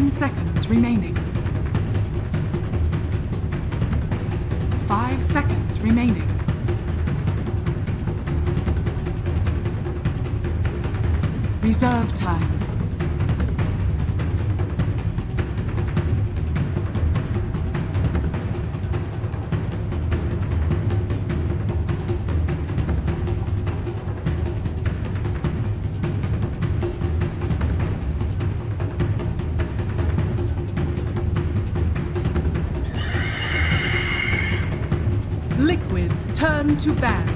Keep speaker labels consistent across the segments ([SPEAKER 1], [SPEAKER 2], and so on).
[SPEAKER 1] 10 seconds remaining. 5 seconds remaining. Reserve time. Liquids turn to ban.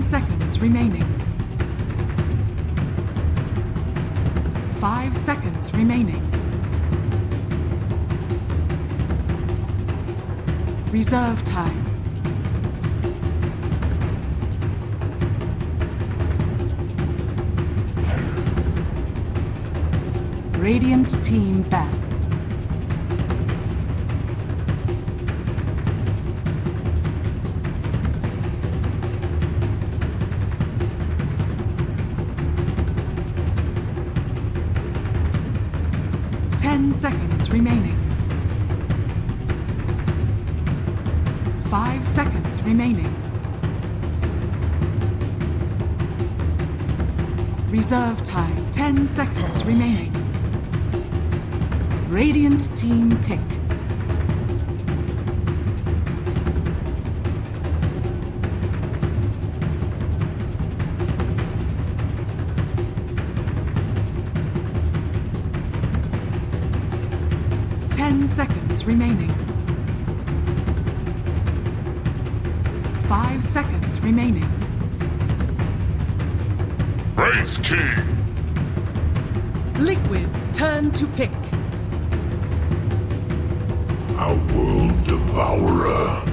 [SPEAKER 1] Seconds remaining. 5 seconds remaining. Reserve time. Radiant team back. Seconds remaining. 5 seconds remaining. Reserve time. 10 seconds remaining. Radiant team pick. Seconds remaining. 5 seconds remaining.
[SPEAKER 2] Wraith King!
[SPEAKER 1] Liquids turn to pick.
[SPEAKER 2] Our world devourer.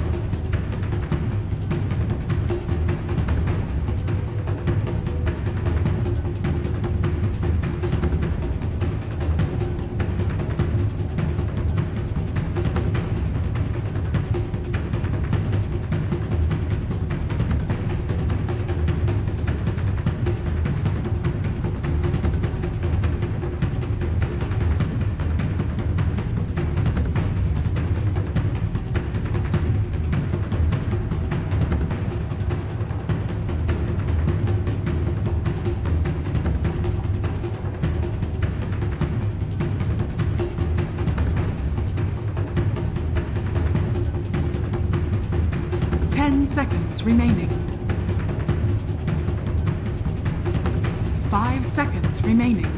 [SPEAKER 2] Seconds remaining. 5 seconds remaining.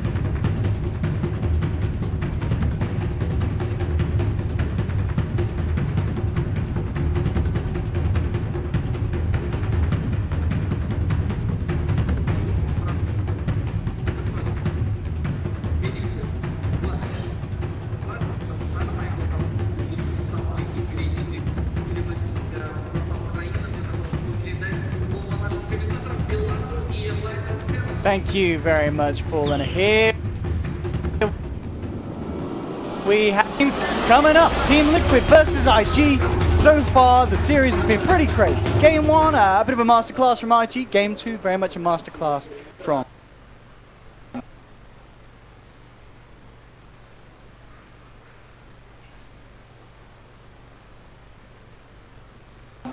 [SPEAKER 3] Thank you very much, Paul. And here we have coming up, Team Liquid versus IG. So far, the series has been pretty crazy. Game 1, a bit of a masterclass from IG. Game 2, very much a masterclass from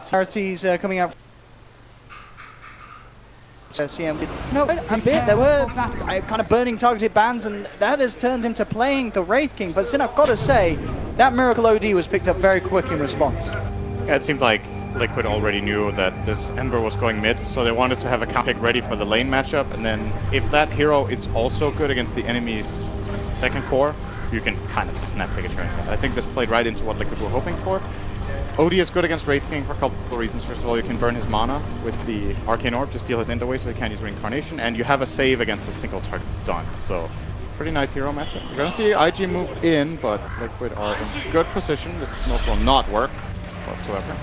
[SPEAKER 3] charities coming out. CM, no, a bit. There were kind of burning targeted bans, and that has turned him to playing the Wraith King. But Sin, I've got to say, that Miracle OD was picked up very quick in response.
[SPEAKER 4] Yeah, it seemed like Liquid already knew that this Ember was going mid, so they wanted to have a pick ready for the lane matchup. And then if that hero is also good against the enemy's second core, you can kind of snap pick it here. I think this played right into what Liquid were hoping for. OD is good against Wraith King for a couple of reasons. First of all, you can burn his mana with the Arcane Orb to steal his int away so he can't use Reincarnation, and you have a save against a single target stun. So, pretty nice hero matchup. We're gonna see IG move in, but Liquid are in good position. This smoke will not work whatsoever.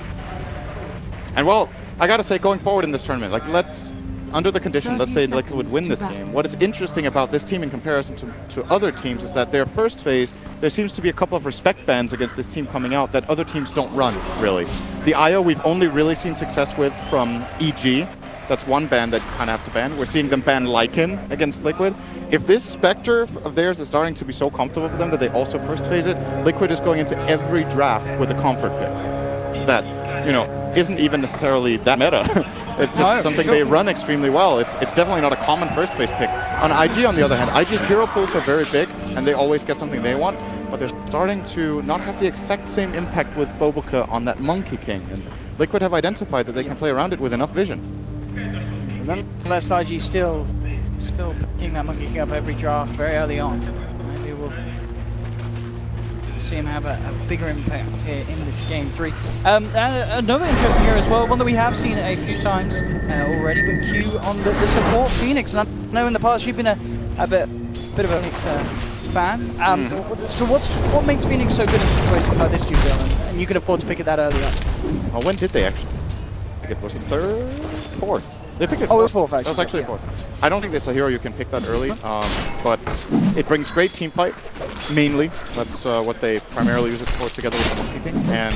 [SPEAKER 4] And well, I gotta say, going forward in this tournament, like let's under the condition,
[SPEAKER 1] 30
[SPEAKER 4] let's say Liquid would win
[SPEAKER 1] seconds
[SPEAKER 4] this
[SPEAKER 1] to
[SPEAKER 4] game,
[SPEAKER 1] battle.
[SPEAKER 4] what is interesting about this team in comparison to other teams is that their first phase, there seems to be a couple of respect bans against this team coming out that other teams don't run, really. The IO we've only really seen success with from EG. That's one ban that you kind of have to ban. We're seeing them ban Lycan against Liquid. If this Spectre of theirs is starting to be so comfortable for them that they also first phase it, Liquid is going into every draft with a comfort pick. That, you know, isn't even necessarily that meta. It's just something they run extremely well. It's definitely not a common first phase pick. On IG, on the other hand, IG's hero pools are very big, and they always get something they want, but they're starting to not have the exact same impact with Boboka on that Monkey King. And Liquid have identified that they can play around it with enough vision.
[SPEAKER 3] Nonetheless, IG still picking that Monkey King up every draft very early on. Maybe we'll see him have a bigger impact here in this game 3. Another interesting hero as well, one that we have seen a few times already, but Q on the support Phoenix. And I know in the past you've been a bit of a Phoenix fan. So what makes Phoenix so good in situations like this, do you feel? And you can afford to pick it that early up.
[SPEAKER 4] Well, when did they actually pick it? Was it third? Fourth? They picked it
[SPEAKER 3] Oh, it was
[SPEAKER 4] fourth.
[SPEAKER 3] fourth, actually.
[SPEAKER 4] That was actually fourth. I don't think it's a hero you can pick that early, but it brings great team fight, mainly. That's what they primarily use it for, together with the Monkey King. And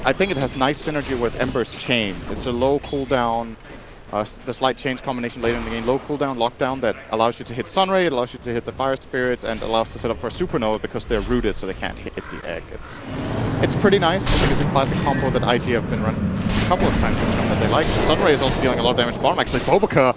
[SPEAKER 4] I think it has nice synergy with Ember's Chains. It's a low cooldown, the slight chains combination later in the game, low cooldown, lockdown that allows you to hit Sunray, it allows you to hit the Fire Spirits, and allows to set up for a Supernova because they're rooted so they can't hit the egg. It's pretty nice. I think it's a classic combo that IG have been running a couple of times that they like. Sunray is also dealing a lot of damage bottom. Actually, Boboka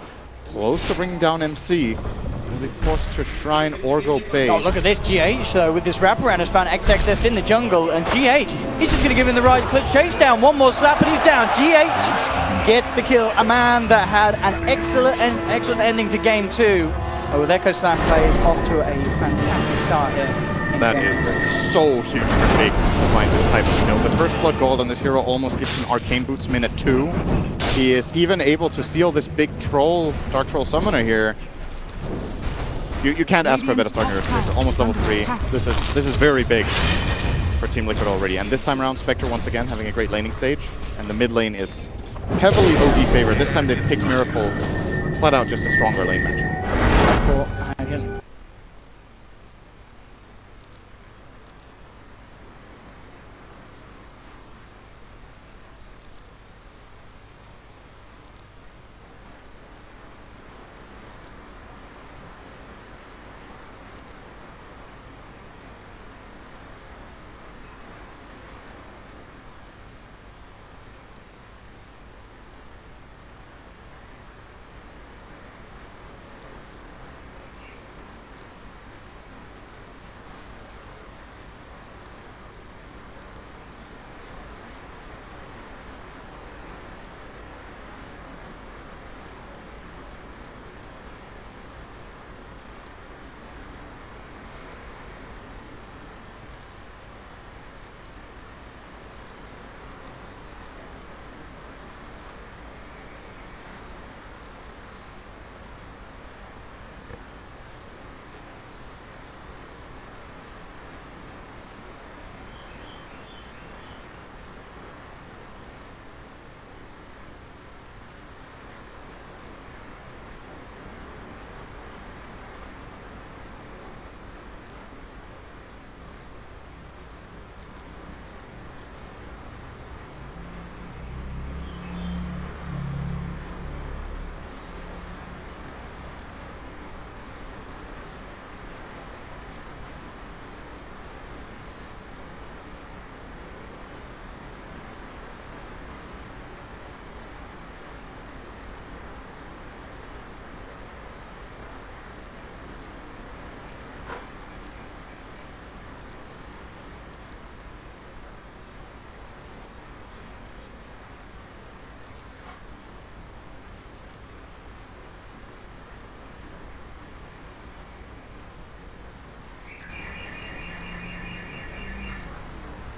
[SPEAKER 4] close to bringing down MC. Will be forced to shrine or go base.
[SPEAKER 3] Oh, look at this, GH though, with this wraparound has found XXS in the jungle, and GH, he's just going to give him the right click chase down. One more slap and he's down. GH gets the kill. A man that had an excellent ending to game 2. With Echo Slam plays off to a fantastic start here.
[SPEAKER 4] That is so huge for Jake to find this type of skill. The first blood gold on this hero almost gives him Arcane Boots minute 2. He is even able to steal this big troll, Dark Troll Summoner here. You can't ask for a better starting hero. It's almost level 3. This is very big for Team Liquid already. And this time around, Spectre once again having a great laning stage. And the mid lane is heavily OD favored. This time they've picked Miracle, flat out just a stronger lane matchup.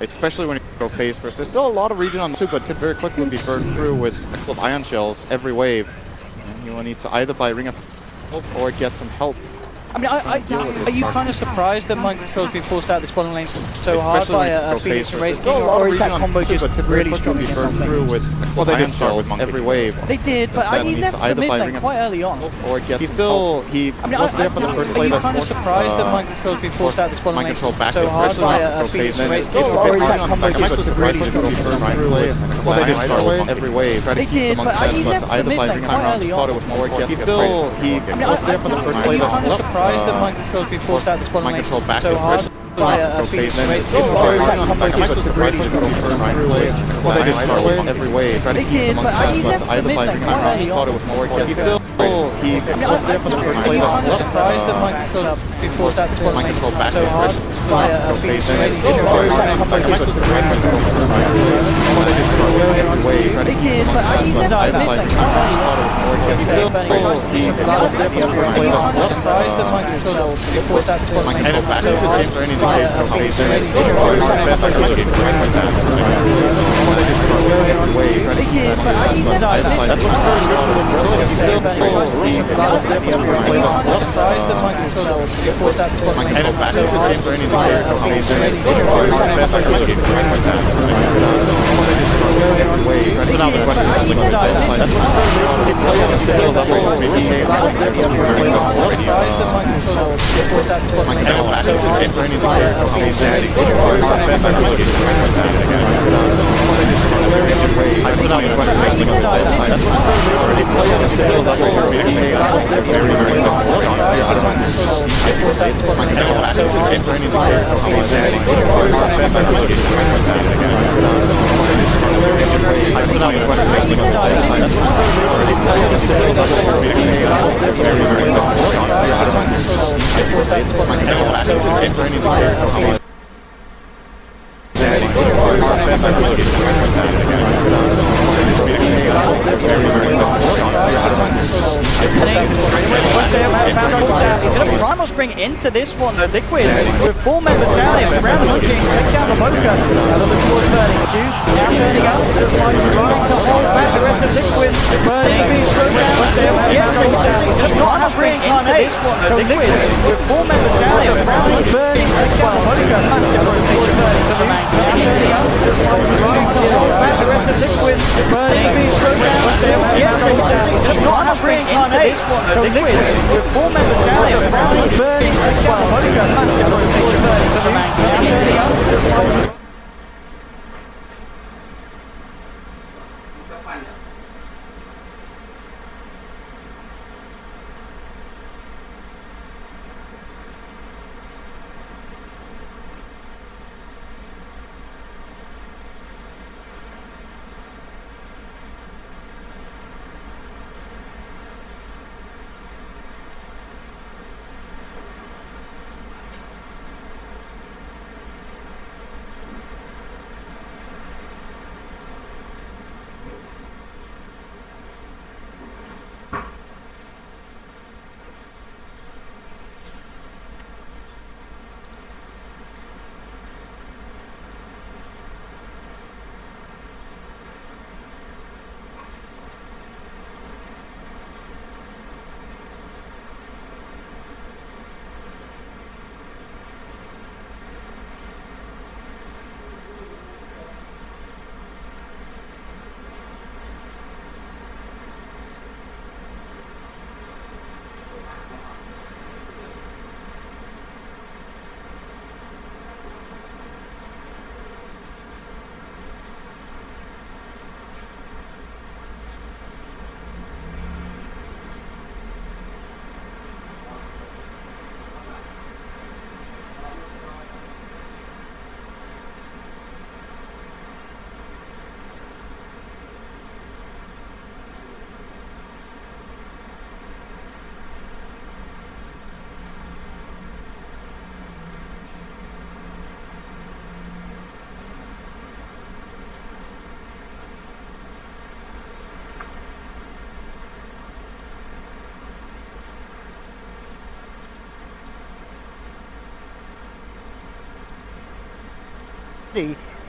[SPEAKER 4] Especially when you go phase first. There's still a lot of region on the 2, but could very quickly be burned through with a couple of Ion Shells every wave. And you will need to either buy Ring of Health or get some help
[SPEAKER 3] I mean, are you kind of surprised that mind control's been forced out of this bottom lane so hard by Phoenix and Rage King, or is that combo just really strong against something?
[SPEAKER 4] Well, they did start with every wave.
[SPEAKER 3] They did, but he left the mid lane quite early on.
[SPEAKER 4] He still, he was there for the first play.
[SPEAKER 3] Are you kind of surprised that mind control's been forced out of this bottom lane so hard by Phoenix and Rage King, or is that combo just really strong against something?
[SPEAKER 4] Well, they did start with every wave.
[SPEAKER 3] They did, but he left the mid lane quite early on.
[SPEAKER 4] He still, he was there for the first play.
[SPEAKER 3] Are you kind of surprised that mind control's been forced out of this bottom lane so hard by Phoenix and Rage King, or is that combo just really strong against something?
[SPEAKER 4] Well, they did start with every wave.
[SPEAKER 3] They did, but he left the mid lane quite early on.
[SPEAKER 4] He still, he was there for the first play.
[SPEAKER 3] Are you kind of surprised that mind control's been forced out of this bottom lane so hard by Phoenix and Rage King, or is that combo just really strong against something? They did, but he left the mid lane quite early on. Still, he was there for the first play. Are you kind of surprised that mind control's been forced out of this bottom lane so hard by Phoenix and Rage King, or is that combo just really strong against something? They did, but he left the mid lane quite early on. Still, he was there for the first play. Are you kind of surprised that mind control's been forced out of this bottom lane so hard by Phoenix and Rage King, or is that combo just really strong against He's going to primal spring into this one, though. Liquid with 4 members down here, surround looking, take down the Mocha. Now looking towards Burning. Q now turning up, just like trying to hold back the rest of Liquid. Burning being slowed down still. Yeah, going to primal spring into this one, though. Liquid with 4 members down here, surround Burning, take down the Mocha. Massive looking towards Burning. Q now turning up, just like trying to hold back the rest of Liquid. Burning being slowed down still. Yeah, going to primal spring into this one, though. Liquid with 4 members down here, surround Burning, take down the Mocha. Massive looking towards Burning. Q now turning up, just like already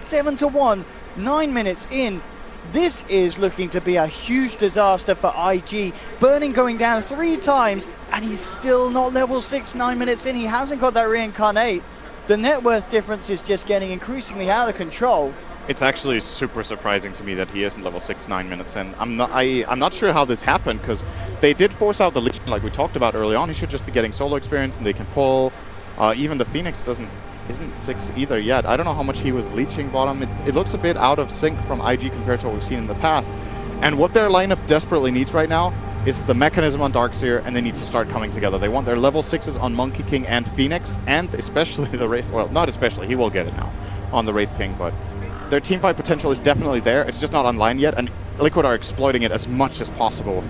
[SPEAKER 3] 7-1, 9 minutes in. This is looking to be a huge disaster for IG. Burning going down 3 times, and he's still not level 6 9 minutes in. He hasn't got that reincarnate. The net worth difference is just getting increasingly out of control.
[SPEAKER 4] It's actually super surprising to me that he isn't level 6 9 minutes in. I'm not sure how this happened, because they did force out the Legion like we talked about early on. He should just be getting solo experience and they can pull. Even the Phoenix isn't 6 either yet. I don't know how much he was leeching bottom. It looks a bit out of sync from IG compared to what we've seen in the past. And what their lineup desperately needs right now is the mechanism on Darkseer, and they need to start coming together. They want their level 6s on Monkey King and Phoenix, and especially the Wraith. Well, not especially, he will get it now on the Wraith King, but their teamfight potential is definitely there. It's just not online yet, and Liquid are exploiting it as much as possible.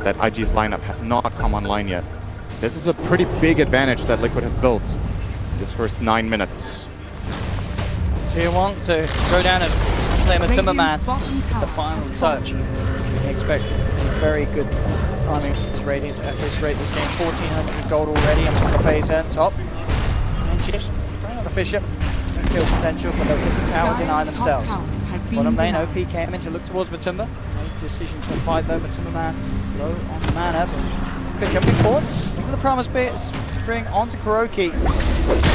[SPEAKER 4] That IG's lineup has not come online yet. This is a pretty big advantage that Liquid have built this first 9 minutes.
[SPEAKER 3] Tier 1 to go down as play Matumba Man.
[SPEAKER 1] bottom tower
[SPEAKER 3] The final
[SPEAKER 1] has
[SPEAKER 3] touch.
[SPEAKER 1] fallen.
[SPEAKER 3] We expect very good timing at this rate. This game 1400 gold already. I'm talking Phaser top. And Chiefs bring out the Fisher. Kill potential, but they'll get the tower, deny
[SPEAKER 1] Dire's top
[SPEAKER 3] themselves.
[SPEAKER 1] tower has been
[SPEAKER 3] Bottom lane,
[SPEAKER 1] denied.
[SPEAKER 3] OP came in to look towards Matumba. Made decision to fight though. Matumba Man low on the mana. Good jumping forward. Look for the promise bit. Spring onto Kuroki.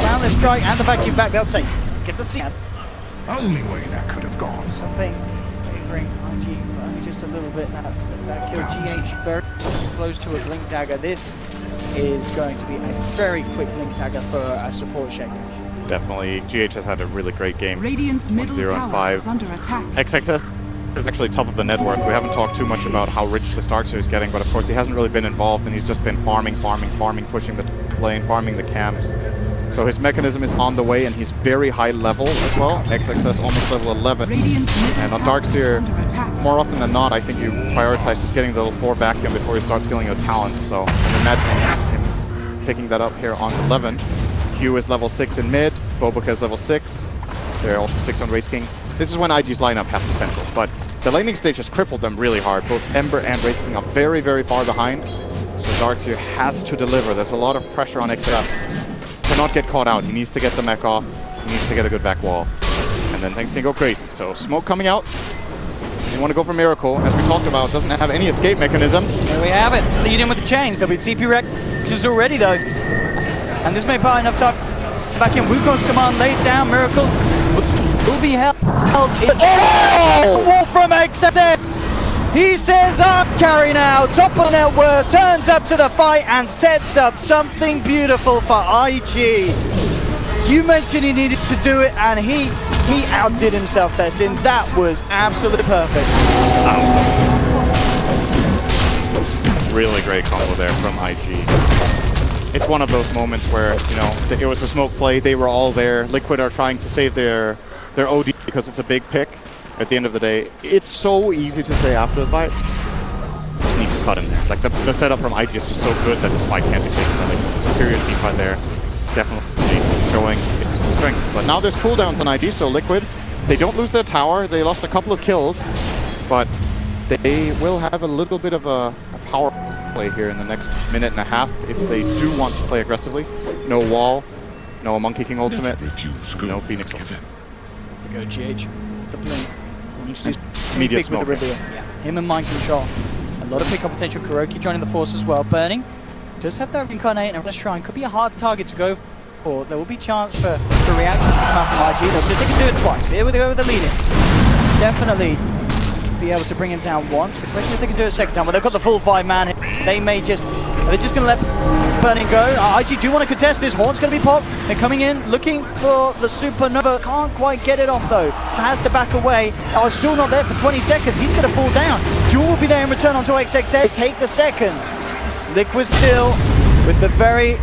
[SPEAKER 3] Down the strike and the vacuum back. They'll take. Get the CM.
[SPEAKER 2] Only way that could have gone.
[SPEAKER 3] Something favouring IG, but only just a little bit. That kill GH very close to a blink dagger. This is going to be a very quick blink dagger for a support shaker.
[SPEAKER 4] Definitely, GH has had a really great game.
[SPEAKER 1] Radiant's middle
[SPEAKER 4] 1-0 and
[SPEAKER 1] tower
[SPEAKER 4] 5.
[SPEAKER 1] is under attack.
[SPEAKER 4] XXS is actually top of the net worth. We haven't talked too much about how rich the Darkseer is getting, but of course he hasn't really been involved, and he's just been farming, pushing the lane, farming the camps. So his mechanism is on the way, and he's very high level as well. XXS almost level 11.
[SPEAKER 1] Radiant's middle
[SPEAKER 4] And on
[SPEAKER 1] tower is
[SPEAKER 4] Darkseer,
[SPEAKER 1] under attack.
[SPEAKER 4] more often than not, I think you prioritize just getting the level 4 vacuum before you start skilling your talents. So I'm imagining him picking that up here on 11. Q is level 6 in mid, Boboka is level 6. They're also 6 on Wraith King. This is when IG's lineup has potential, but the laning stage has crippled them really hard. Both Ember and Wraith King are very, very far behind. So Darkseer has to deliver. There's a lot of pressure on XS to not get caught out. He needs to get the mech off. He needs to get a good back wall. And then things can go crazy. So smoke coming out. You want to go for Miracle, as we talked about, doesn't have any escape mechanism.
[SPEAKER 3] There we have it. Lead in with the chains. There'll be TP wreck, which is already though. And this may buy enough time back in. Wukong's command laid down. Miracle will be held in. Oh! Wall from XS! He says, I'm carry now. Top of net worth, turns up to the fight and sets up something beautiful for IG. You mentioned he needed to do it, and he outdid himself there, Sin. That was absolutely perfect.
[SPEAKER 4] Really great combo there from IG. It's one of those moments where, you know, it was a smoke play, they were all there. Liquid are trying to save their OD because it's a big pick. At the end of the day, it's so easy to say after the fight, just need to cut in there. Like the setup from IG is just so good that this fight can't be taken. Like, the superior team fight there, definitely showing its strength. But now there's cooldowns on IG, so Liquid, they don't lose their tower. They lost a couple of kills, but they will have a little bit of a power play here in the next minute and a half if they do want to play aggressively. No wall, no Monkey King ultimate, no Phoenix ultimate.
[SPEAKER 3] Go GH, the blink.
[SPEAKER 4] Immediate smoke.
[SPEAKER 3] With the yeah. Him and mind control. A lot of pickup potential. Kuroki joining the force as well. Burning does have that reincarnate and a shrine. Could be a hard target to go for. There will be chance for reactions to come out from IG. They'll see if they can do it twice. Here we go with the leading. Definitely be able to bring him down once. The question is if they can do it a second time. Well, they've got the full 5-man. They may just... They're just going to let Burning go. IG do want to contest this. Horn's going to be popped. They're coming in, looking for the supernova. Can't quite get it off, though. Has to back away. Oh, still not there for 20 seconds. He's going to fall down. Jewel will be there in return onto XXX. Take the second. Liquid still with the very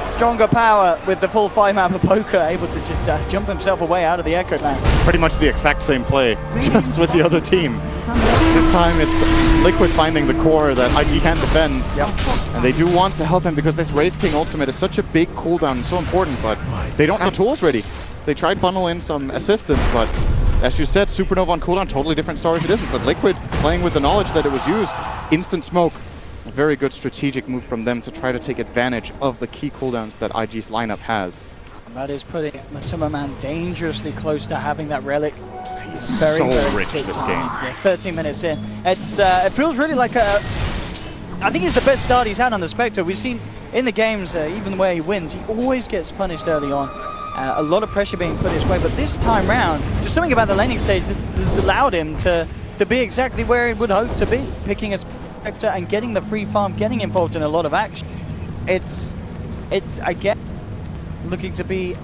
[SPEAKER 3] stronger power with the full 5-man for Poker, able to just jump himself away out of the Echo Slam.
[SPEAKER 4] Pretty much the exact same play, just with the other team. This time it's Liquid finding the core that IG can defend.
[SPEAKER 3] Yep.
[SPEAKER 4] And they do want to help him because this Wraith King ultimate is such a big cooldown and so important, but they don't have the tools ready. They tried bundle in some assistance, but as you said, Supernova on cooldown, totally different story if it isn't. But Liquid playing with the knowledge that it was used, instant smoke. A very good strategic move from them to try to take advantage of the key cooldowns that IG's lineup has.
[SPEAKER 3] That is putting Matuma Man dangerously close to having that relic. It's very,
[SPEAKER 4] So
[SPEAKER 3] very
[SPEAKER 4] rich,
[SPEAKER 3] quick.
[SPEAKER 4] this game.
[SPEAKER 3] Yeah, 13 minutes in. It's it feels really like a. I think it's the best start he's had on the Spectre. We've seen in the games, even where he wins, he always gets punished early on. A lot of pressure being put his way, but this time round, just something about the laning stage that has allowed him to be exactly where he would hope to be, picking a Spectre and getting the free farm, getting involved in a lot of action. It's again looking to be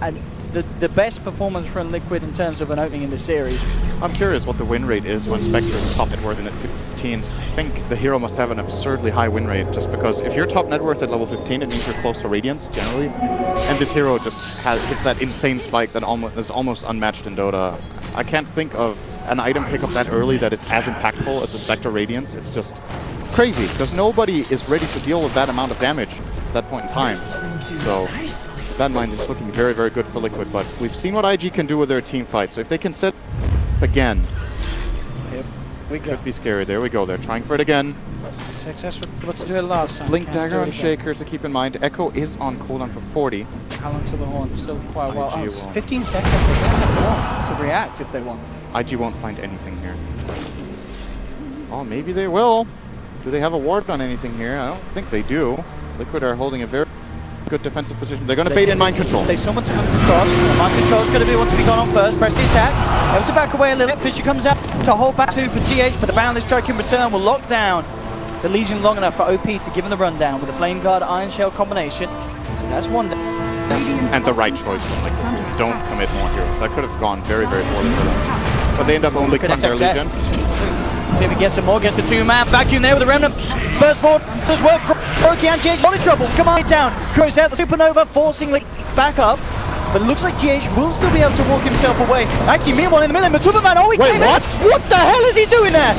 [SPEAKER 3] the best performance from Liquid in terms of an opening in the series.
[SPEAKER 4] I'm curious what the win rate is when Spectre is top net worth in at 15. I think the hero must have an absurdly high win rate, just because if you're top net worth at level 15, it means you're close to Radiance, generally. And this hero just hits that insane spike that is almost unmatched in Dota. I can't think of an item pickup that early that is as impactful as the Spectre Radiance. It's just crazy, because nobody is ready to deal with that amount of damage at that point in time. So that line is looking very, very good for Liquid, but we've seen what IG can do with their team fight, so if they can set again,
[SPEAKER 3] We
[SPEAKER 4] could be scary. There we go. They're trying for it again.
[SPEAKER 3] Success what to do it last time.
[SPEAKER 4] Blink
[SPEAKER 3] Can't
[SPEAKER 4] Dagger
[SPEAKER 3] do
[SPEAKER 4] on
[SPEAKER 3] it again.
[SPEAKER 4] Shaker to keep in mind. Echo is on cooldown for 40.
[SPEAKER 3] How long to the horn? Still quite a while.
[SPEAKER 4] IG
[SPEAKER 3] Oh, it's
[SPEAKER 4] will.
[SPEAKER 3] 15 seconds. They don't have more to react if they want.
[SPEAKER 4] IG won't find anything here. Oh, maybe they will. Do they have a ward on anything here? I don't think they do. Liquid are holding a very good defensive position. They're going to bait in mind control.
[SPEAKER 3] They saw Matuma across. Mind control is going to be one to be gone on first. Press the attack. Able to back away a little bit. Fisher comes out to hold back two for GH, but the boundless strike in return will lock down the Legion long enough for OP to give him the rundown with the Flame Guard Iron Shell combination. So that's one down.
[SPEAKER 4] And the right choice from Liquid. Don't commit more heroes. That could have gone very, very poorly for them. But they end up only
[SPEAKER 3] Good
[SPEAKER 4] cutting their
[SPEAKER 3] SXS.
[SPEAKER 4] Legion.
[SPEAKER 3] See if he gets some more. Gets the two-man vacuum there with the Remnant. Burst forward as well. Brokey and GH in trouble. Come on down. Goes out the Supernova, forcing Lick back up. But it looks like GH will still be able to walk himself away. Actually, meanwhile in the middle, Matuma Man. Oh, he
[SPEAKER 4] Wait,
[SPEAKER 3] came in.
[SPEAKER 4] what?
[SPEAKER 3] What the hell is he doing there?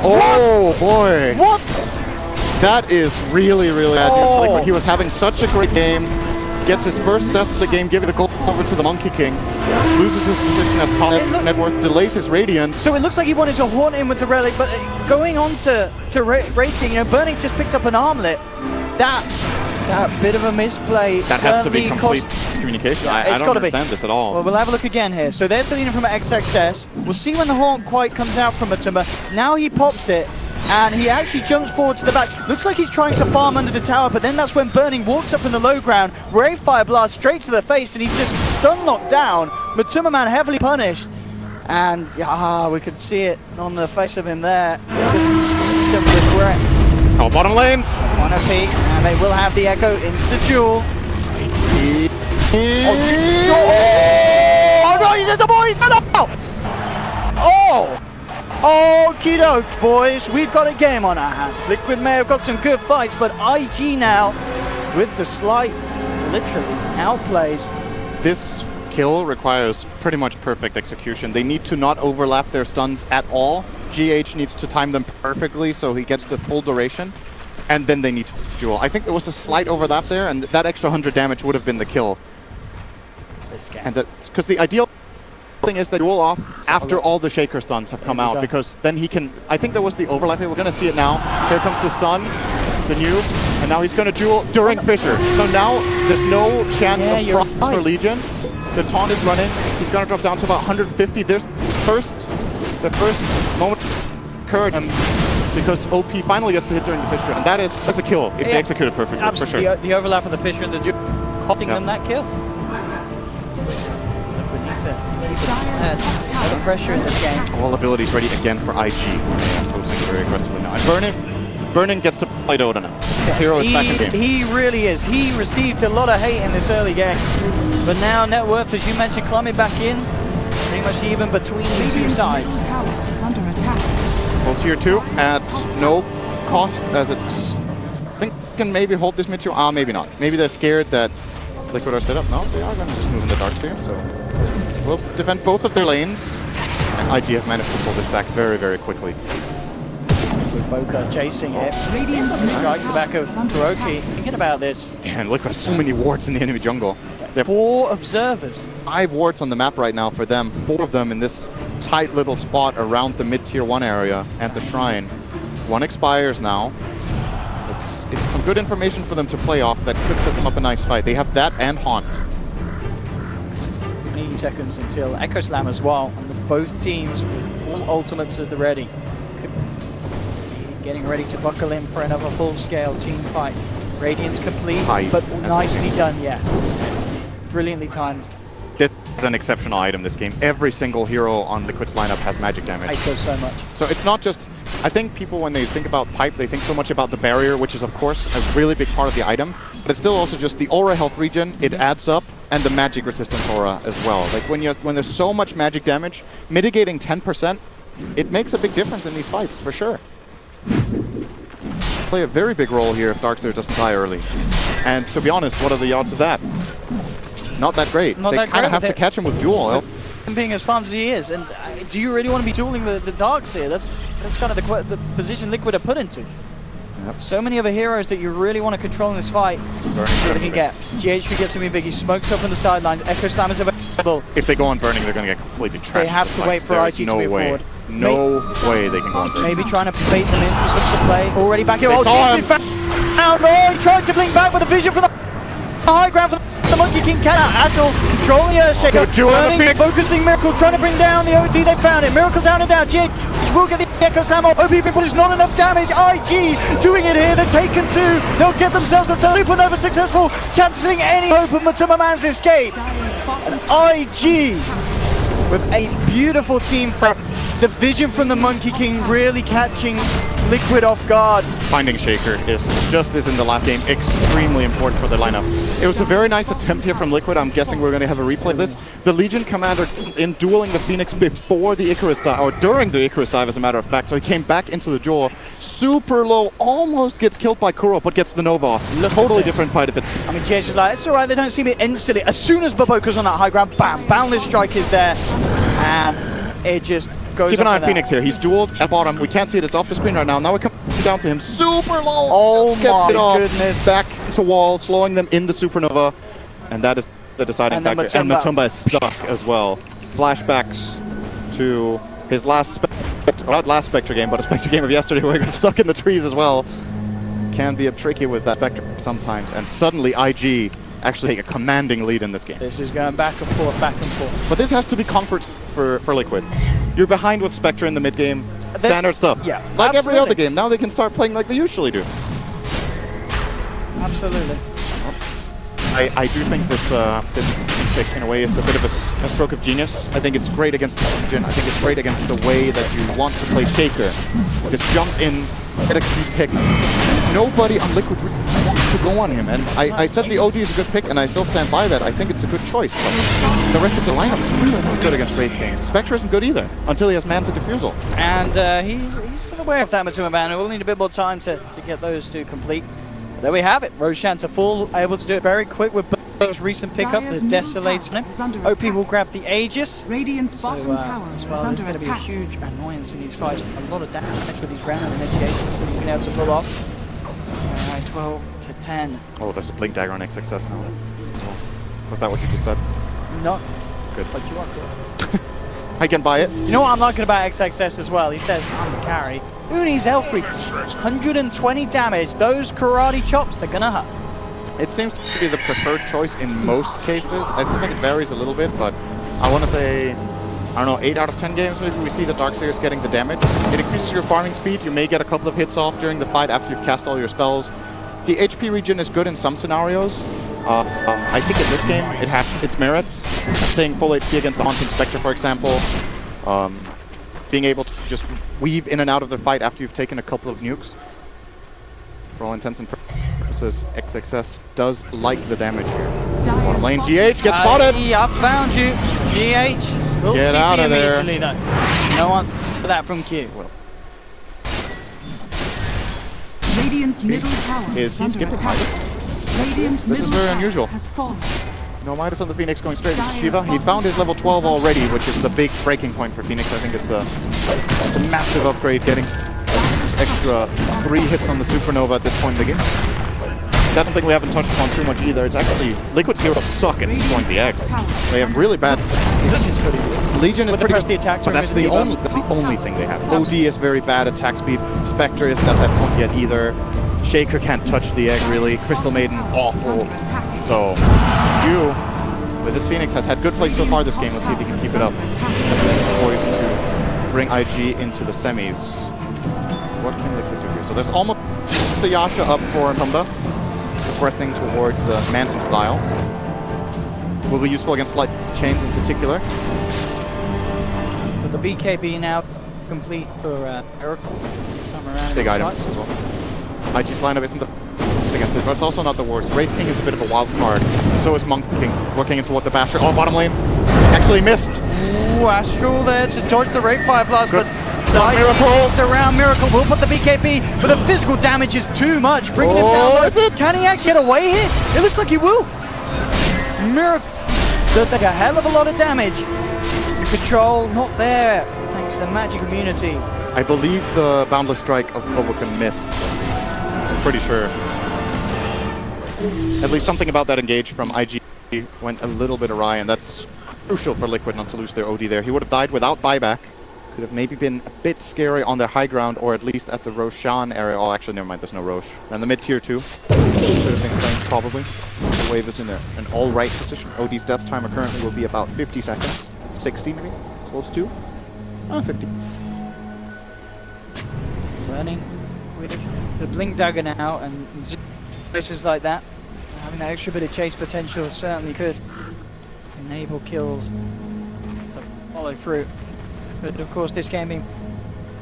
[SPEAKER 4] Oh, boy.
[SPEAKER 3] What?
[SPEAKER 4] That is really, really bad news for
[SPEAKER 3] Oh.
[SPEAKER 4] Liquid. He was having such a great game. Gets his first death of the game, giving the gold over to the Monkey King. Loses his position as top net worth, delays his Radiance.
[SPEAKER 3] So it looks like he wanted to haunt him with the relic, but going on to Wraith King, Burning's just picked up an armlet. That bit of a misplay.
[SPEAKER 4] That has to be
[SPEAKER 3] certainly
[SPEAKER 4] complete
[SPEAKER 3] cost.
[SPEAKER 4] communication.
[SPEAKER 3] Yeah,
[SPEAKER 4] I
[SPEAKER 3] it's
[SPEAKER 4] don't
[SPEAKER 3] gotta be.
[SPEAKER 4] understand this at all.
[SPEAKER 3] Well, we'll have a look again here. So there's the leader from XXS. We'll see when the haunt quite comes out from Matuma. Now he pops it, and he actually jumps forward to the back. Looks like he's trying to farm under the tower, but then that's when Burning walks up in the low ground. Ray Fire Blast straight to the face, and he's just stun knocked down. Matuma Man heavily punished. And we could see it on the face of him there. Just instant regret.
[SPEAKER 4] Oh, bottom lane.
[SPEAKER 3] One OP, and they will have the Echo into the duel. Oh no, he's at the boys! No! Oh! Okie doke, boys. We've got a game on our hands. Liquid may have got some good fights, but IG now, with the slight, literally, outplays.
[SPEAKER 4] This kill requires pretty much perfect execution. They need to not overlap their stuns at all. GH needs to time them perfectly so he gets the full duration. And then they need to duel. I think there was a slight overlap there, and that extra 100 damage would have been the kill.
[SPEAKER 3] This game.
[SPEAKER 4] And because the ideal thing is they duel off after all the Shaker stuns have come out, because then he can. I think there was the overlap. We're going to see it now. Here comes the stun, the new, and now he's going to duel during Fisher. So now there's no chance of procs for Legion. The taunt is running. He's going to drop down to about 150. There's the first moment occurred because OP finally gets to hit during the Fisher, and that's a kill if they execute it perfectly.
[SPEAKER 3] Absolutely.
[SPEAKER 4] For sure.
[SPEAKER 3] The overlap of the Fisher and the duel costing them that kill. We need to keep the pressure in this game.
[SPEAKER 4] All abilities ready again for IG. Posting very aggressively now. And Burning gets to play Dota now. His hero is back in game.
[SPEAKER 3] He really is. He received a lot of hate in this early game. But now net worth, as you mentioned, climbing back in. Pretty much even between the two sides.
[SPEAKER 1] Tower is under attack.
[SPEAKER 4] Well, tier 2 at no cost, as it's... I think can maybe hold this mid tier. Maybe not. Maybe they're scared that Liquid are set up. No, they are going to just move in the darks here, so... We'll defend both of their lanes. And IG have managed to pull this back very, very quickly.
[SPEAKER 3] With Boca chasing it. Strikes the back of Kuroki. Thinking about this.
[SPEAKER 4] And Liquid has so many wards in the enemy jungle. They have
[SPEAKER 3] 4 observers.
[SPEAKER 4] 5 wards on the map right now for them. 4 of them in this tight little spot around the mid tier 1 area at the shrine. 1 expires now. it's some good information for them to play off that could set them up a nice fight. They have that and Haunt.
[SPEAKER 3] 20 seconds until Echo Slam as well, and both teams with all ultimates at the ready. Could be getting ready to buckle in for another full-scale team fight. Radiant's complete, but nicely done, yeah. Brilliantly timed.
[SPEAKER 4] This is an exceptional item this game. Every single hero on Liquid's lineup has magic damage.
[SPEAKER 3] It does so much.
[SPEAKER 4] So it's not just, I think people when they think about pipe, they think so much about the barrier, which is of course a really big part of the item, but it's still also just the aura health regen, it adds up, and the magic resistance aura as well. Like when there's so much magic damage, mitigating 10%, it makes a big difference in these fights, for sure. Play a very big role here if Darkseer doesn't die early. And to be honest, what are the odds of that? Not that great. They kind of have to catch him with duel.
[SPEAKER 3] Being as farmed as he is, and do you really want to be dueling the Darkseer? That's kind of the position Liquid are put into. Yep. So many other heroes that you really want to control in this fight. So they can get. GHP gets him in big, he smokes up on the sidelines, Echo Slam is available.
[SPEAKER 4] If they go on Burning, they're going to get completely trashed.
[SPEAKER 3] They have to wait for IG to move forward.
[SPEAKER 4] No way they can go on Burning.
[SPEAKER 3] Maybe trying to bait them in for some play. Already back here.
[SPEAKER 4] They saw him.
[SPEAKER 3] He tried to blink back with a vision for the high ground for the Monkey King Cat. Astral controlling the Earthshaker. Burning, focusing Miracle, trying to bring down the OD. They found it. Miracle's down and down. GH will get the Echo Slam off. OP people is not enough damage. IG doing it here. They're taken two. They'll get themselves a third. Supernova successful, cancelling any hope of Matuma Man's escape. And IG with a beautiful team fight. The vision from the Monkey King really catching Liquid off guard.
[SPEAKER 4] Finding Shaker is, just as in the last game, extremely important for their lineup. It was a very nice attempt here from Liquid. I'm guessing we're going to have a replay of this. The Legion commander in dueling the Phoenix before the Icarus dive, or during the Icarus dive as a matter of fact, so he came back into the duel, super low, almost gets killed by Kuro, but gets the Nova off. Totally different fight of it.
[SPEAKER 3] I mean, JH is like, it's alright, they don't see me instantly. As soon as Baboka's on that high ground, bam, Boundless Strike is there, and it just goes.
[SPEAKER 4] Keep an eye on Phoenix here. He's dueled at bottom. We can't see it. It's off the screen right now. Now it comes down to him. Super low.
[SPEAKER 3] Oh my
[SPEAKER 4] goodness. Back to wall, slowing them in the supernova. And that is the deciding factor. And Matumba is stuck as well. Flashbacks to his not last Spectre game, but a Spectre game of yesterday where he got stuck in the trees as well. Can be a tricky with that Spectre sometimes. And suddenly IG actually take a commanding lead in this game.
[SPEAKER 3] This is going back and forth, back and forth.
[SPEAKER 4] But this has to be comfort for Liquid. You're behind with Spectre in the mid game. Standard stuff.
[SPEAKER 3] Yeah,
[SPEAKER 4] like every other game. Now they can start playing like they usually do.
[SPEAKER 3] Absolutely.
[SPEAKER 4] I do think this pick in a way is a bit of a stroke of genius. I think it's great against the Legion. I think it's great against the way that you want to play Shaker. Just jump in, get a key pick. Nobody on Liquid wants to go on him, and I said the OD is a good pick, and I still stand by that. I think it's a good choice, but the rest of the lineup is really not good against Wraith game. Spectre isn't good either, until he has Manta Diffusal.
[SPEAKER 3] And he's still aware of that Matuma Man. We'll need a bit more time to get those two complete. But there we have it. Roshan to full, able to do it very quick with those recent pickup, the Desolates on him. OP will grab the Aegis.
[SPEAKER 1] Radiant's bottom tower
[SPEAKER 3] as
[SPEAKER 1] is
[SPEAKER 3] well,
[SPEAKER 1] under
[SPEAKER 3] there's going to be a
[SPEAKER 1] attack.
[SPEAKER 3] huge annoyance in these fights. A lot of damage with these random initiations that he's been able to pull off. Alright, 12 to 10.
[SPEAKER 4] Oh, there's a Blink Dagger on XXS now. Was that what you just said?
[SPEAKER 3] No.
[SPEAKER 4] Good.
[SPEAKER 3] But you are.
[SPEAKER 4] I can buy it.
[SPEAKER 3] You know what I'm liking about XXS as well? He says, I'm the carry. Who needs Elfrey? 120 damage. Those karate chops are gonna hurt.
[SPEAKER 4] It seems to be the preferred choice in most cases. I still think it varies a little bit, but I want to say, I don't know, 8 out of 10 games maybe we see the Darkseers getting the damage. It increases your farming speed. You may get a couple of hits off during the fight after you've cast all your spells. The HP regen is good in some scenarios. I think in this game it has its merits. Staying full HP against the Haunting Spectre, for example. Being able to just weave in and out of the fight after you've taken a couple of nukes. For all intents and purposes, XXS does like the damage here. Bottom lane, GH gets spotted!
[SPEAKER 3] I found you, GH. Will
[SPEAKER 4] get out of there.
[SPEAKER 3] Though. No one for that from Q.
[SPEAKER 1] Radiant's middle tower
[SPEAKER 4] Is he
[SPEAKER 1] under
[SPEAKER 4] skipping
[SPEAKER 1] attack.
[SPEAKER 4] Midas?
[SPEAKER 1] Radiant's
[SPEAKER 4] This is
[SPEAKER 1] middle
[SPEAKER 4] very
[SPEAKER 1] tower
[SPEAKER 4] unusual.
[SPEAKER 1] has fallen.
[SPEAKER 4] No Midas on the Phoenix going straight into Shiva. He found his level 12 already, which is the big breaking point for Phoenix. I think it's a massive upgrade, getting extra 3 hits on the Supernova at this point in the game. That's something we haven't touched upon too much either. It's actually, Liquid's heroes suck at destroying the egg. They have really bad... Legion is pretty good, but that's the only thing they have. OD is very bad attack speed. Spectre isn't at that point yet either. Shaker can't touch the egg really. Crystal Maiden, awful. So, you, with this Phoenix, has had good play so far this game. Let's see if he can keep it up. Poised to bring IG into the semis. What can Liquid do here? So there's almost a Yasha up for Tumba, progressing towards the Manson style. Will be useful against light chains in particular.
[SPEAKER 3] But the BKB now complete for Miracle. This time around.
[SPEAKER 4] Big item as well. IG's lineup isn't the best against it, but it's also not the worst. Wraith King is a bit of a wild card. So is Monk King, working into what the Basher. Oh, bottom lane. Actually missed.
[SPEAKER 3] Ooh, Astral there to dodge the Wraith Fire Blast,
[SPEAKER 4] Good.
[SPEAKER 3] but
[SPEAKER 4] Miracle
[SPEAKER 3] around Miracle will put the BKB, but the physical damage is too much, bringing him down.
[SPEAKER 4] Is it?
[SPEAKER 3] Can he actually get away here? It looks like he will. Miracle does take a hell of a lot of damage. The control not there, thanks to the magic immunity.
[SPEAKER 4] I believe the Boundless Strike of Boboka missed. I'm pretty sure. At least something about that engage from IG went a little bit awry, and that's crucial for Liquid not to lose their OD there. He would have died without buyback. Could have maybe been a bit scary on their high ground, or at least at the Roshan area. Oh, actually, never mind, there's no Rosh. And the mid tier 2 could have been claimed, probably. The wave is in an all-right position. OD's death timer currently will be about 50 seconds. 60 maybe? Close to? 50.
[SPEAKER 3] Burning with the Blink Dagger now, and situations like that, having that extra bit of chase potential certainly could enable kills to follow through. But of course, this game being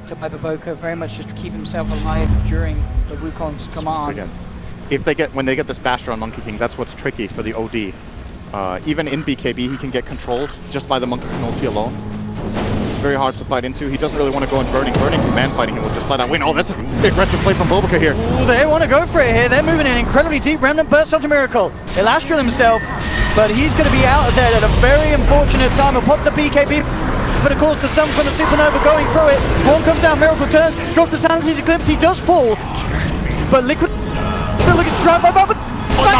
[SPEAKER 3] to Boboka very much just to keep himself alive during the Wukong's command.
[SPEAKER 4] Again, when they get this Basher on Monkey King, that's what's tricky for the OD. Even in BKB, he can get controlled just by the Monkey King ulti alone. It's very hard to fight into. He doesn't really want to go in burning. Burning command fighting him with just flat out win. Oh, that's a big aggressive play from Boboka here.
[SPEAKER 3] Ooh, they want to go for it here. They're moving in incredibly deep. Remnant burst onto Miracle. He'll Astral himself, but he's going to be out of there at a very unfortunate time. He'll pop the BKB. But of course, the stun from the Supernova going through it. Horn comes down, Miracle turns, drops the Sanity's Eclipse. He does fall, but Liquid still looking to try and buy back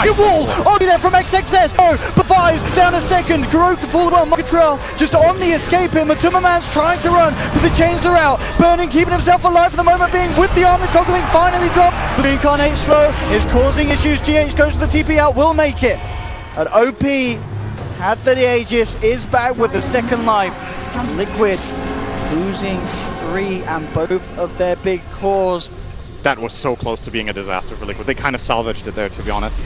[SPEAKER 3] your wall. Only there from XXS. Oh, but Fives down a second. Kuroka fall well. Mokatrell just on the escape here. Matuma Man's trying to run, but the chains are out. Burning keeping himself alive for the moment being with the armor toggling. Finally dropped, but Incarnate slow is causing issues. GH goes to the TP out, will make it. And OP had the Aegis, is back with the second life. Liquid losing 3 and both of their big cores.
[SPEAKER 4] That was so close to being a disaster for Liquid. They kind of salvaged it there, to be honest.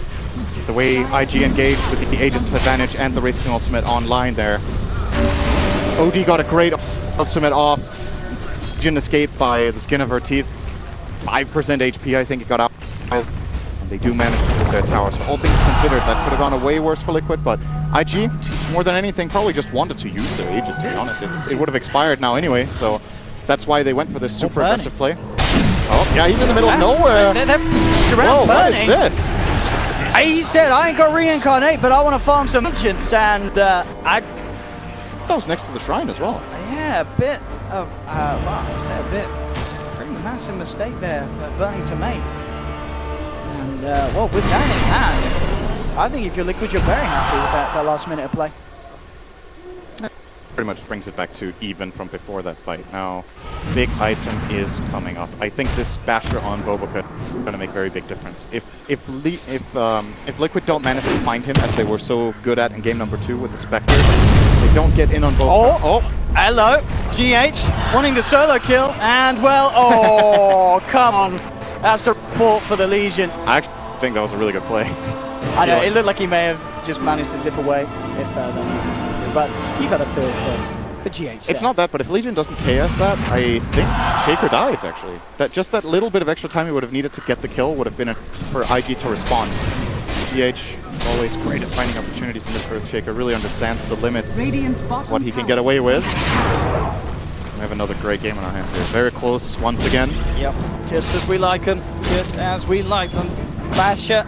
[SPEAKER 4] The way IG engaged with the Aegis disadvantage and the Wraith King ultimate online there. OD got a great ultimate off. Jin escaped by the skin of her teeth. 5% HP, I think it got out. And they do manage to hit their tower. So all things considered, that could have gone way worse for Liquid, but IG, more than anything, probably just wanted to use their Aegis, to be honest. It would have expired now anyway, so that's why they went for this super aggressive play. Oh, yeah, he's in the middle of nowhere. Whoa, what is this?
[SPEAKER 3] He said, I ain't got reincarnate, but I want to farm some ancients, and
[SPEAKER 4] That was next to the shrine as well.
[SPEAKER 3] yeah, a bit of, pretty massive mistake there, Burning to make. And, well, with that in hand, I think if you're Liquid, you're very happy with that last minute of play.
[SPEAKER 4] Pretty much brings it back to even from before that fight. Now, big item is coming up. I think this Basher on Boboka is going to make a very big difference. If Liquid don't manage to find him, as they were so good at in game number 2 with the Spectre, they don't get in on Boboka.
[SPEAKER 3] Oh, hello, GH wanting the solo kill, and well, oh, come on. That's a report for the Legion.
[SPEAKER 4] I actually think that was a really good play.
[SPEAKER 3] I know, it looked like he may have just managed to zip away if but you got to feel for GH.
[SPEAKER 4] It's not that, but if Legion doesn't KS that, I think Shaker dies, actually. That little bit of extra time he would have needed to get the kill would have been for IG to respond. GH, always great at finding opportunities in this Earth. Shaker really understands the limits, what he can get away with. We have another great game on our hands here. Very close once again.
[SPEAKER 3] Yep, just as we like them. Just as we like them. Basher,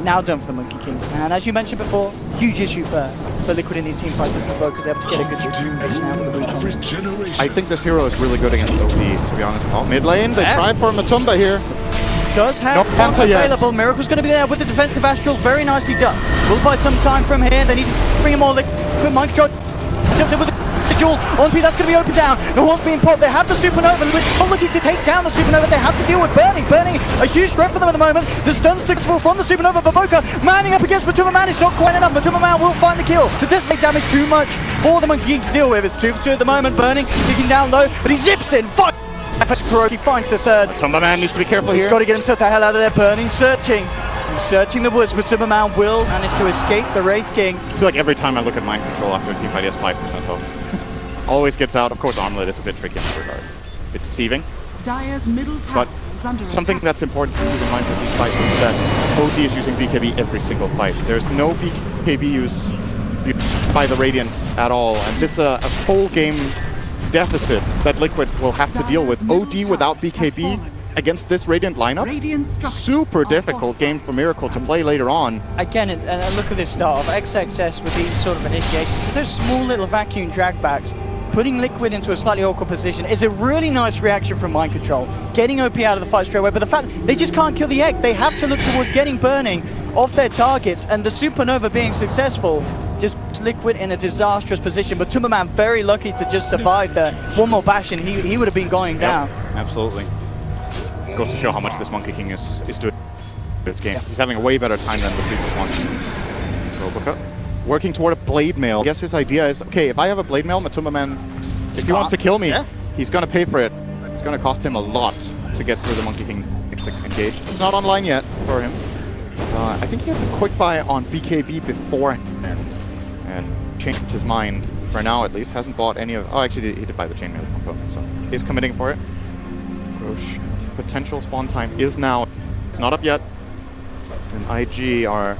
[SPEAKER 3] now done for the Monkey King. And as you mentioned before, huge issue for Liquid in these team fights with Boboka's able to get a good situation out of the Wukong.
[SPEAKER 4] I think this hero is really good against OD, to be honest. Oh, mid lane, they tried for Matumba here.
[SPEAKER 3] Does have
[SPEAKER 4] no
[SPEAKER 3] one available. Miracle's going to be there with the defensive Astral. Very nicely done. We'll buy some time from here. They need to bring him all. Quick mind control. Jumped in with the duel. On P, that's going to be open down. The horn's being popped. They have the Supernova. They're looking to take down the Supernova. They have to deal with Burning. Burning, a huge threat for them at the moment. The stun successful from the Supernova. Baboka manning up against Matuma Man. It's not quite enough. Matuma Man will find the kill. The Decimate damage too much for the Monkey King to deal with. It's 2 for 2 at the moment. Burning, digging down low, but he zips in. Fuck! He finds the third.
[SPEAKER 4] Matuma Man needs to be careful here.
[SPEAKER 3] He's got to get himself the hell out of there. Burning, searching. He's searching the woods. Matuma Man will manage to escape the Wraith King.
[SPEAKER 4] I feel like every time I look at mind control after a team fight, he has 5% health. Always gets out. Of course, Armlet is a bit tricky in that regard. A bit deceiving.
[SPEAKER 1] Dire's middle tower
[SPEAKER 4] But
[SPEAKER 1] is under
[SPEAKER 4] something
[SPEAKER 1] attack.
[SPEAKER 4] that's important to keep in mind for these fights is that OD is using BKB every single fight. There's no BKB use by the Radiant at all, and this is a full game deficit that Liquid will have to deal with. OD without BKB against this Radiant lineup,
[SPEAKER 1] Radiant structures
[SPEAKER 4] super
[SPEAKER 1] are
[SPEAKER 4] difficult
[SPEAKER 1] fortified.
[SPEAKER 4] game for Miracle to play later on.
[SPEAKER 3] Again, and look at this start of XXS with these sort of initiations. So those small little vacuum dragbacks, putting Liquid into a slightly awkward position is a really nice reaction from Mind Control. Getting OP out of the fight straight away, but the fact they just can't kill the egg. They have to look towards getting Burning off their targets, and the Supernova being successful just puts Liquid in a disastrous position. But Matuma Man very lucky to just survive there. One more bash and he would have been going down.
[SPEAKER 4] Absolutely. Goes to show how much this Monkey King is doing this game. He's having a way better time than the previous one. Roboca working toward a Blade Mail. I guess his idea is, okay, if I have a Blade Mail, Matuma Man, if he wants to kill me, he's going to pay for it. It's going to cost him a lot to get through the Monkey King engage. It's not online yet for him. I think he had the quick buy on BKB beforehand and changed his mind for now at least. Hasn't bought any of... Oh, actually, he did buy the chainmail component, so he's committing for it. Roche, potential spawn time is now. It's not up yet. And IG are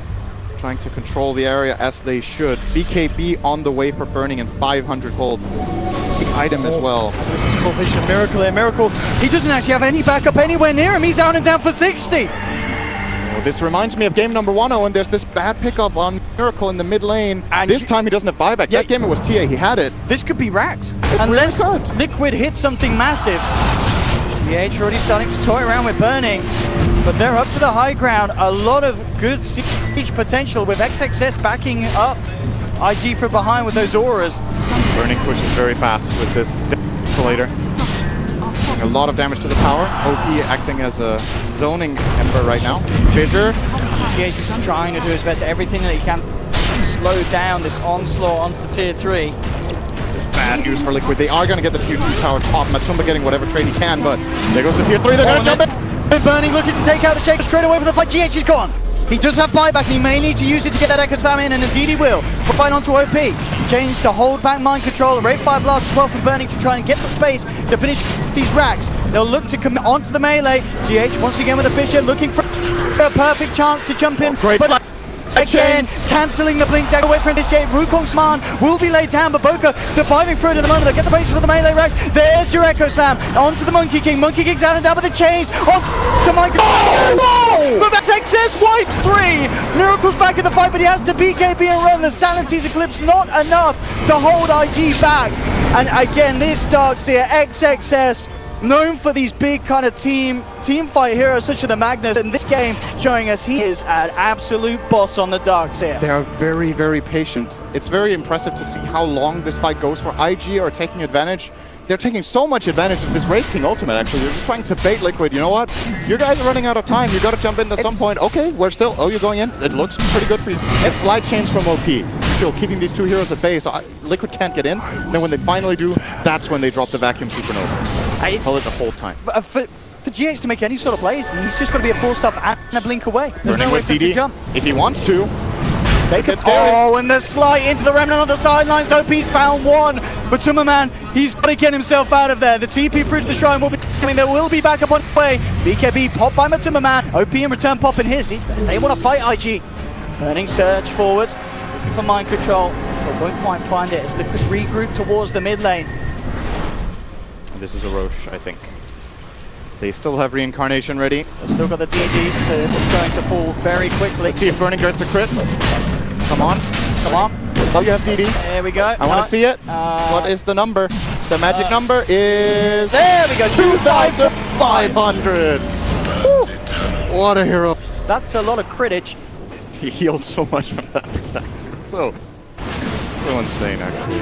[SPEAKER 4] trying to control the area as they should. BKB on the way for Burning and 500 gold. Big item as well.
[SPEAKER 3] This is cool vision of Miracle here. Miracle, he doesn't actually have any backup anywhere near him. He's out and down for 60.
[SPEAKER 4] Well, this reminds me of game number 1, and there's this bad pickup on Miracle in the mid lane.
[SPEAKER 3] And
[SPEAKER 4] this time he doesn't have buyback.
[SPEAKER 3] Yeah,
[SPEAKER 4] that game it was TA, he had it.
[SPEAKER 3] This could be Rax.
[SPEAKER 4] It
[SPEAKER 3] Unless
[SPEAKER 4] really could.
[SPEAKER 3] Liquid hits something massive. GH already starting to toy around with Burning, but they're up to the high ground. A lot of good siege potential with XXS backing up IG from behind with those auras.
[SPEAKER 4] Burning pushes very fast with this desolator.
[SPEAKER 1] Structures are
[SPEAKER 4] A
[SPEAKER 1] fortified.
[SPEAKER 4] lot of damage to the tower. OP acting as a zoning Ember right now. Fissure.
[SPEAKER 3] GH is just trying to do his best, everything that he can to slow down this onslaught onto the tier 3.
[SPEAKER 4] This is bad news for Liquid. They are going to get the tier 2 tower top. Matsumba getting whatever trade he can, but there goes the tier 3. They're going to jump in.
[SPEAKER 3] Burning looking to take out the Shaker straight away from the fight. GH is gone. He does have buyback and he may need to use it to get that Echo Slam in, and indeed he will. We'll fight onto OP. Change to hold back Mind Control. Rate 5 blast as well from Burning to try and get the space to finish these racks. They'll look to come onto the melee. GH once again with a Fissure looking for a perfect chance to jump in.
[SPEAKER 4] Great
[SPEAKER 3] But again,
[SPEAKER 4] Chains.
[SPEAKER 3] cancelling the blink dagger away from this shape. Wukong's man will be laid down, but Boca surviving through it at the moment. They'll get the base for the melee rack. There's your Echo Slam onto the Monkey King. Monkey King's out and down with the chains. On to Mike. Oh, no! But Texas wipes 3. Miracle's back in the fight, but he has to BKB and run. The Salantee's Eclipse not enough to hold IG back. And again, this Darkseer XXS, known for these big kind of team fight heroes such as the Magnus, in this game showing us he is an absolute boss on the Darkseer.
[SPEAKER 4] They are very, very patient. It's very impressive to see how long this fight goes for. IG are taking advantage. They're taking so much advantage of this Wraith King ultimate, actually. They're just trying to bait Liquid. You know what? You guys are running out of time. You got to jump in at some point. Okay, we're still... Oh, you're going in? It looks pretty good for you. It's slide chains from OP. Still keeping these two heroes at bay, so Liquid can't get in. Then when they finally do, that's when they drop the vacuum supernova. Hold it the whole time.
[SPEAKER 3] For GH to make any sort of plays, he's just got to be a full stuff and a blink away. There's
[SPEAKER 4] Burning
[SPEAKER 3] no way
[SPEAKER 4] with
[SPEAKER 3] for him to
[SPEAKER 4] DD,
[SPEAKER 3] jump.
[SPEAKER 4] if he wants to.
[SPEAKER 3] They could.
[SPEAKER 4] It's scary.
[SPEAKER 3] Oh, and the slide into the Remnant on the sidelines. OP's found one, but Tummerman, he's got to get himself out of there. The TP through to the shrine will be coming. There will be backup on the way. BKB pop by Matumberman. OP in return popping his. They want to fight IG. Burning surge forwards, looking for mind control, but won't quite find it as Liquid regroup towards the mid lane.
[SPEAKER 4] This is a Roche, I think. They still have reincarnation ready.
[SPEAKER 3] They've still got the DD, so this is going to fall very quickly.
[SPEAKER 4] Let's see if Burning gets a crit. Come on.
[SPEAKER 3] Come on.
[SPEAKER 4] Oh, you have DD.
[SPEAKER 3] There we go.
[SPEAKER 4] I want to see it. What is the number? The magic number is...
[SPEAKER 3] There we go.
[SPEAKER 4] 2,500. What a hero.
[SPEAKER 3] That's a lot of critage.
[SPEAKER 4] He healed so much from that attack, too. So insane, actually.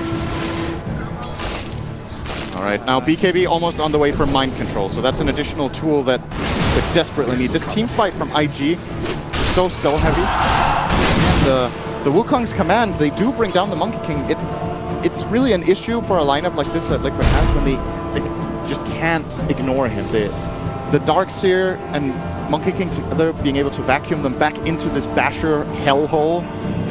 [SPEAKER 4] All right, now BKB almost on the way for mind control, so that's an additional tool that we desperately need. This team fight from IG, so skull heavy. The Wukong's command, they do bring down the Monkey King. It's really an issue for a lineup like this that Liquid has when they just can't ignore him. The Darkseer and Monkey King together, being able to vacuum them back into this Basher hellhole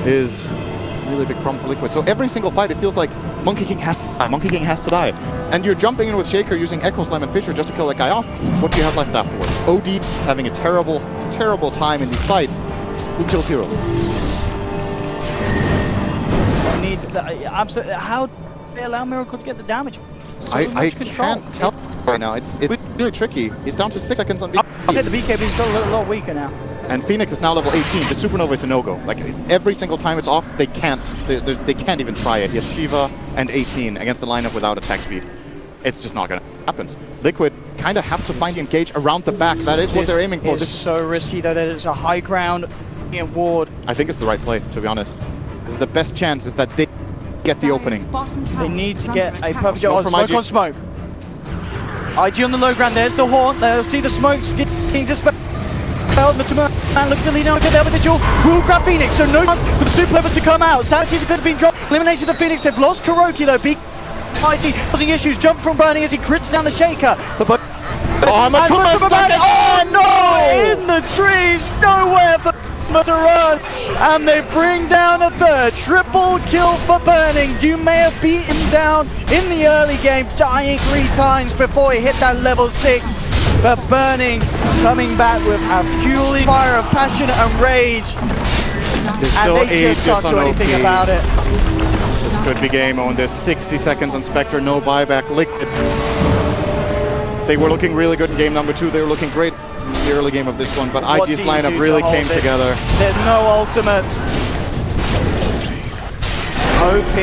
[SPEAKER 4] is a really big problem for Liquid. So every single fight, it feels like Monkey King has to die. Monkey King has to die. And you're jumping in with Shaker using Echo Slam and Fisher just to kill that guy off. What do you have left afterwards? OD having a terrible, terrible time in these fights. Who kills Hero?
[SPEAKER 3] Absolutely. How do they allow Miracle to get the damage?
[SPEAKER 4] I can't tell right now. It's really tricky. He's down to 6 seconds on BKB.
[SPEAKER 3] I said the BKB's got a lot weaker now.
[SPEAKER 4] And Phoenix is now level 18. The Supernova is a no-go. Like, every single time it's off, they can't even try it. He has Shiva and 18 against the lineup without attack speed. It's just not gonna happen. Liquid kind of have to find the engage around the back. That is what they're aiming for.
[SPEAKER 3] This is so risky, though. There's a high ground in ward.
[SPEAKER 4] I think it's the right play, to be honest. This is the best chance is that they get the opening.
[SPEAKER 3] They need to get a perfect shot. Smoke on smoke. IG on the low ground. There's the Haunt. They'll see the smokes getting dispelled. Man looks to lead over there with the duel. Will grab Phoenix, so no chance for the Supernova to come out. Sanity's has been dropped. Eliminated the Phoenix. They've lost Kuroki though. Big IG causing issues. Jump from Burning as he crits down the Shaker. Oh no! In the trees. Nowhere for to run, and they bring down a third. Triple kill for Burning. You may have beaten him down in the early game, dying 3 times before he hit that level 6. But Burning coming back with a fueling fire of passion and rage, and they just can't do anything about it.
[SPEAKER 4] This could be game on. There's 60 seconds on Spectre, no buyback. Liquid. They were looking really good in game number 2. They were looking great the early game of this one, but IG's lineup really came together.
[SPEAKER 3] There's no ultimates. OP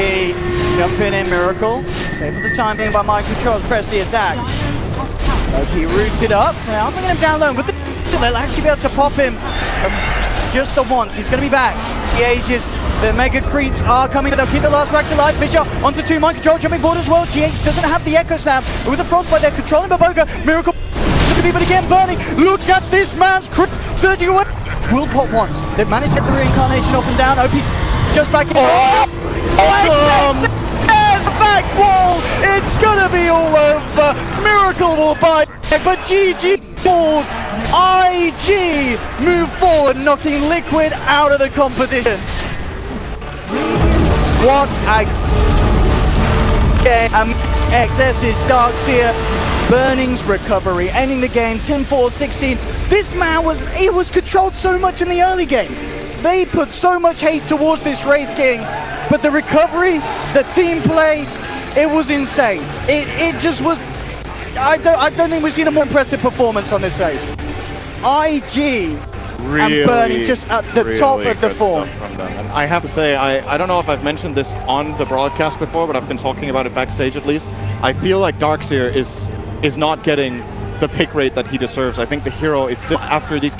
[SPEAKER 3] jumping in Miracle. Save for the time being by mind controls. Press the attack. OP rooted up. Now bringing him down low. With they'll actually be able to pop him just the once. He's going to be back. The Aegis, the Mega Creeps are coming. They'll keep the last rack alive. Fisher onto 2. Mind control jumping forward as well. GH doesn't have the Echo Slam. With the Frostbite, they're controlling Baboga. Miracle. But again, Burning, look at this man's crits surging away. Will pop once. They've managed to hit the reincarnation off and down. OP just back in. There's the back wall. It's gonna be all over. Miracle will buy, but GG falls. IG move forward, knocking Liquid out of the competition. What a game. And XS's Darkseer. Burning's recovery, ending the game 10-4-16. This man was controlled so much in the early game. They put so much hate towards this Wraith King, but the recovery, the team play, it was insane. It just was. I don't think we've seen a more impressive performance on this stage. IG really, and Burning just at the really top of the form.
[SPEAKER 4] From them. And I have to say, I don't know if I've mentioned this on the broadcast before, but I've been talking about it backstage at least. I feel like Darkseer is not getting the pick rate that he deserves. I think the hero is still after these.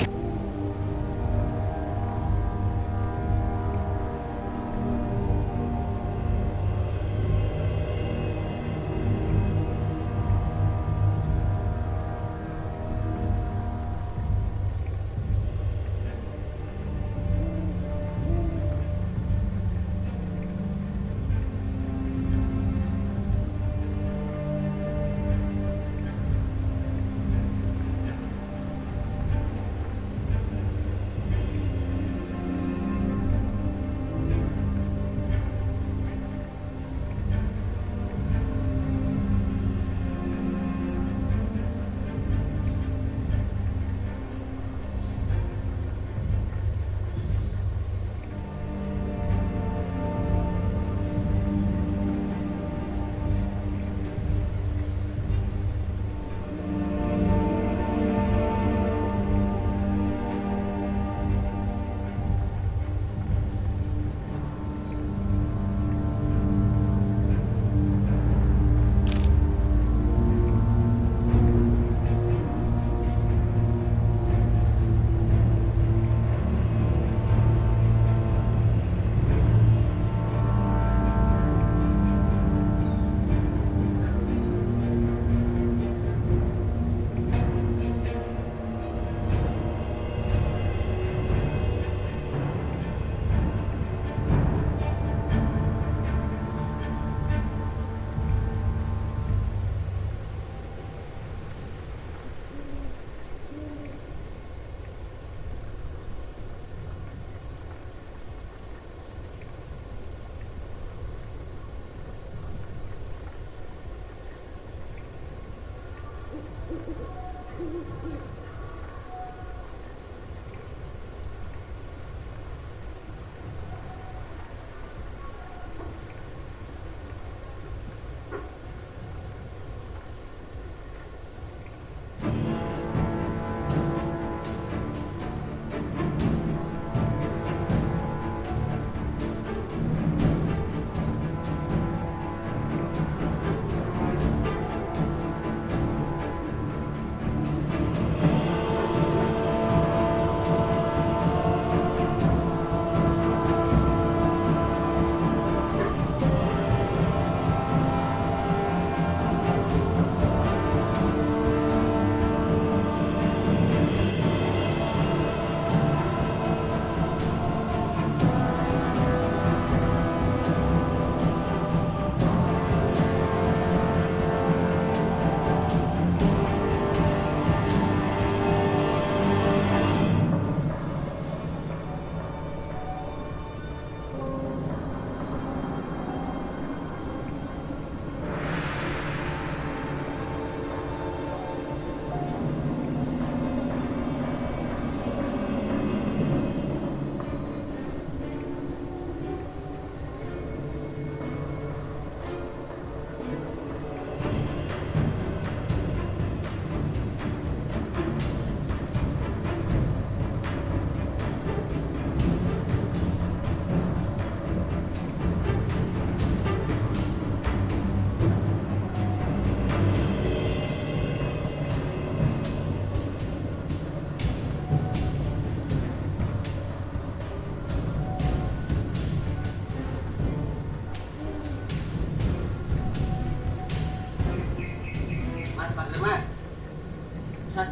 [SPEAKER 5] Hah?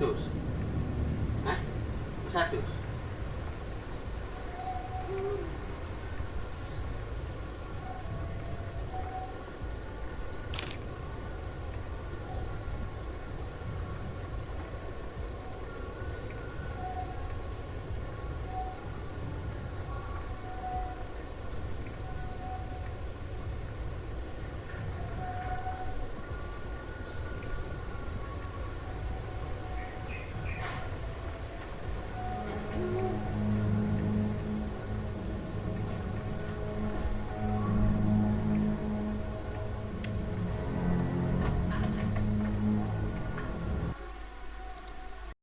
[SPEAKER 5] 100?